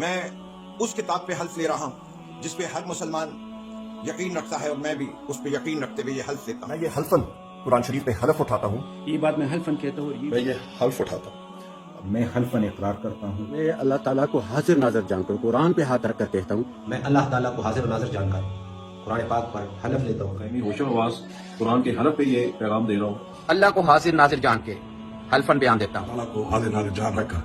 میں اس کتاب پہ حلف لے رہا ہوں جس پہ ہر مسلمان یقین رکھتا ہے، اور میں بھی اس پہ یقین رکھتے ہوئے یہ حلف لیتا ہوں۔ میں یہ حلفاً قرآن شریف پہ حلف اٹھاتا ہوں، یہ بات میں حلفاً کہتا ہوں، میں یہ حلف اٹھاتا ہوں، میں حلفاً اقرار کرتا ہوں، میں اللہ تعالیٰ کو حاضر ناظر جان کر قرآن پہ ہاتھ رکھ کر کہتا ہوں، میں اللہ تعالیٰ کو حاضر و ناظر جان کر قرآن پاک پر حلف لیتا ہوں۔ میں ہوش و آواز قرآن کے حلف پہ یہ پیغام دے رہا ہوں۔ اللہ کو حاضر ناظر جان کے حلفاً بیان دیتا ہوں، اللہ کو حاضر ناظر جان رکھ کر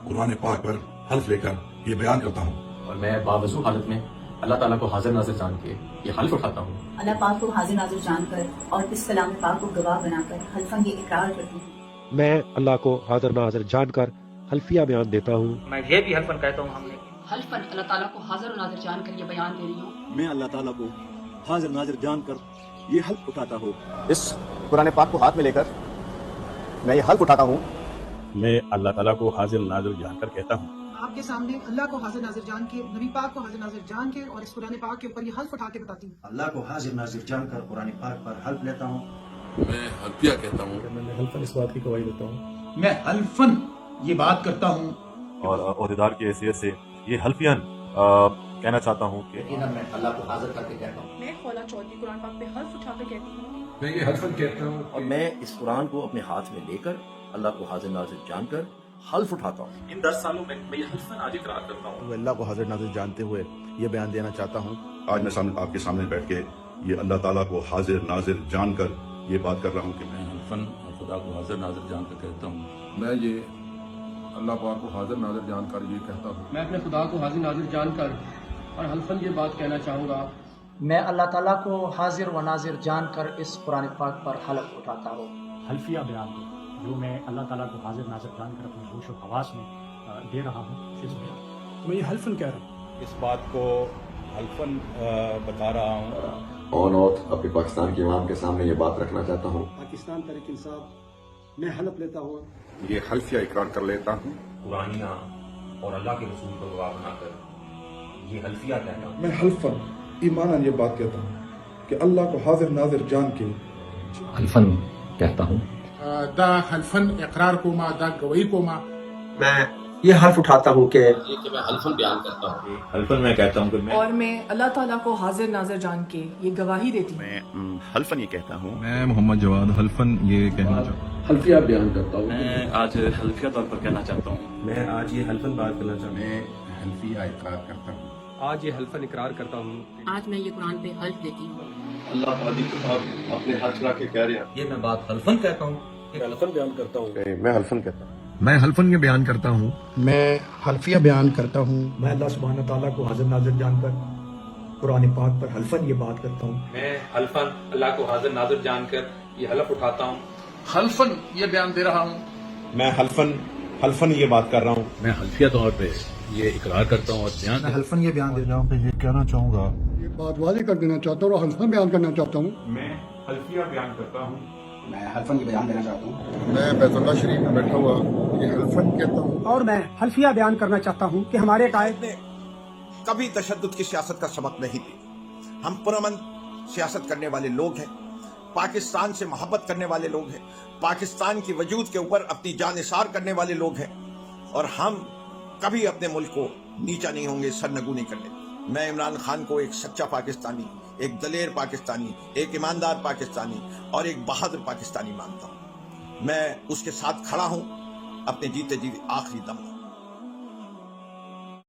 قرآن پاک پر حلف لے کر یہ بیان کرتا ہوں۔ اور میں باوضو حالت میں اللہ تعالیٰ کو حاضر ناظر جان کے یہ حلف اٹھاتا ہوں، اللہ پاک کو حاضر ناظر جان کر اور اس کلام پاک کو گواہ بنا کر حلفاً یہ اقرار کرتی ہوں۔ میں اللہ کو حاضر ناظر جان کر حلفیہ بیان دیتا ہوں۔ میں یہ بھی حلفاً کہتا ہوں، ہم نے حلفاً اللہ تعالیٰ کو حاضر ناظر جان کر یہ بیان دے رہی ہوں۔ میں اللہ تعالیٰ کو حاضر ناظر جان کر یہ حلف اٹھاتا ہوں۔ اس قرآن پاک کو ہاتھ میں لے کر میں یہ حلف اٹھاتا ہوں، میں اللہ تعالیٰ کو حاضر ناظر جان کر کہتا ہوں، آپ کے سامنے اللہ کو حاضر ناظر جان کے، نبی پاک کو حاضر ناظر جان کے اور اس قرآن پاک کے اوپر یہ حلف اٹھا کے بتاتی ہوں۔ اللہ کو حاضر ناظر جان کر قرآن پاک پر حلف لیتا ہوں۔ میں حلفیہ کہتا ہوں، میں حلفاً اس بات کی گواہی دیتا ہوں، میں حلفاً یہ بات کرتا ہوں اور عہدیدار کی حیثیت سے یہ حلفیاً کہنا چاہتا ہوں کہ یقیناً میں اللہ کو حاضر کر کے کہتا ہوں۔ میں خولا چودھری قرآن پاک پہ حلف اٹھا کر کہتی ہوں، میں یہ حلفاً کہتا ہوں اور میں اس قرآن کو اپنے ہاتھ میں لے کر اللہ کو حاضر ناظر جان کر حلف اٹھاتا ہوں۔ ان 10 سالوں میں یہ حلفاً آج اقرار کرتا ہوں۔ میں اللہ کو حاضر ناظر جانتے ہوئے یہ بیان دینا چاہتا ہوں، آج میں آپ کے سامنے بیٹھ کے یہ اللہ تعالیٰ کو حاضر ناظر جان کر یہ بات کر رہا ہوں کہ میں حلفاً خدا کو حاضر ناظر جان کر کہتا ہوں۔ میں یہ اللہ پاک کو حاضر ناظر جان کر یہ کہتا ہوں۔ میں اپنے خدا کو حاضر ناظر جان کر اور حلفاً یہ بات کہنا چاہوں گا، میں اللہ تعالیٰ کو حاضر و ناظر جان کر اس قرآن پاک پر حلف اٹھاتا ہوں۔ حلفیہ بیان دوں جو میں اللہ تعالیٰ کو حاضر ناظر جان کر اپنے ہوش و حواس میں دے رہا ہوں، اس بیان میں یہ حلفاً کہہ رہا ہوں، اس بات کو حلفاً بتا رہا ہوں۔ آن آؤٹ اپنے پاکستان کے عوام کے سامنے یہ بات رکھنا چاہتا ہوں، پاکستان تحریک انصاف میں حلف لیتا ہوں، یہ حلفیہ اقرار کر لیتا ہوں۔ قرآنیہ اور اللہ کے رسول کو گواہ بنا کر یہ حلفیہ کہتا ہوں۔ میں حلفاً ایماناً یہ بات کہتا ہوں کہ اللہ کو حاضر ناظر جان کے حلفاً کہتا ہوں، دا حلفاً اقرار کو ما دا گواہی کو ما میں یہ حلف اٹھاتا ہوں کہ میں حلفاً بیان کرتا ہوں۔ حلفاً میں کہتا ہوں کہ میں اور میں اللہ تعالیٰ کو حاضر ناظر جان کے یہ گواہی دیتی ہوں۔ میں حلفاً یہ کہتا ہوں، میں محمد جواد حلفاً یہ کہنا چاہتا ہوں۔ حلفیہ بیان کرتا ہوں، میں آج حلفیہ طور پر کہنا چاہتا ہوں۔ میں آج یہ حلفاً بات کرنا چاہتا ہوں، میں حلفیہ اقرار کرتا ہوں۔ آج یہ حلفاً اقرار کرتا ہوں، آج میں یہ قرآن پہ حلف دیتی ہوں۔ اللہ تعالی کے ساتھ اپنے ہاتھ رکھ کے کہہ رہے ہیں، یہ میں بات حلفاً کہتا ہوں۔ میں حلفاً بیان کرتا ہوں، میں حلفاً کہتا ہوں، میں حلفاً یہ بیان کرتا ہوں، میں حلفیہ بیان کرتا ہوں۔ میں اللہ سبحانہ تعالیٰ کو حاضر ناظر جان کر قرآن پاک پر حلفاً یہ بات کرتا ہوں۔ میں حلفاً اللہ کو حاضر ناظر جان کر یہ حلف اٹھاتا ہوں، حلفاً یہ بیان دے رہا ہوں۔ میں حلفاً یہ بات کر رہا ہوں، میں حلفیہ طور پہ یہ اقرار کرتا ہوں اور بیان میں حلفاً یہ بیان دے رہا ہوں، یہ کہنا چاہوں گا، یہ بات واضح کر دینا چاہتا ہوں اور حلفاً بیان کرنا چاہتا ہوں۔ میں حلفیہ بیان کرتا ہوں۔ میں حلفاً یہ بیان دینا چاہتا ہوں۔ میں بیت اللہ شریف میں بیٹھا ہوا یہ حلفاً کہتا ہوں۔ اور میں حلفیہ بیان کرنا چاہتا ہوں کہ ہمارے قائد نے کبھی تشدد کی سیاست کا سبق نہیں دی۔ ہم پرامن سیاست کرنے والے لوگ ہیں، پاکستان سے محبت کرنے والے لوگ ہیں، پاکستان کی وجود کے اوپر اپنی جان نثار کرنے والے لوگ ہیں، اور ہم کبھی اپنے ملک کو نیچا نہیں ہوں گے، سرنگو نہیں کرنے۔ میں عمران خان کو ایک سچا پاکستانی، ایک دلیر پاکستانی، ایک ایماندار پاکستانی اور ایک بہادر پاکستانی مانتا ہوں۔ میں اس کے ساتھ کھڑا ہوں اپنے جیتے جی آخری دم۔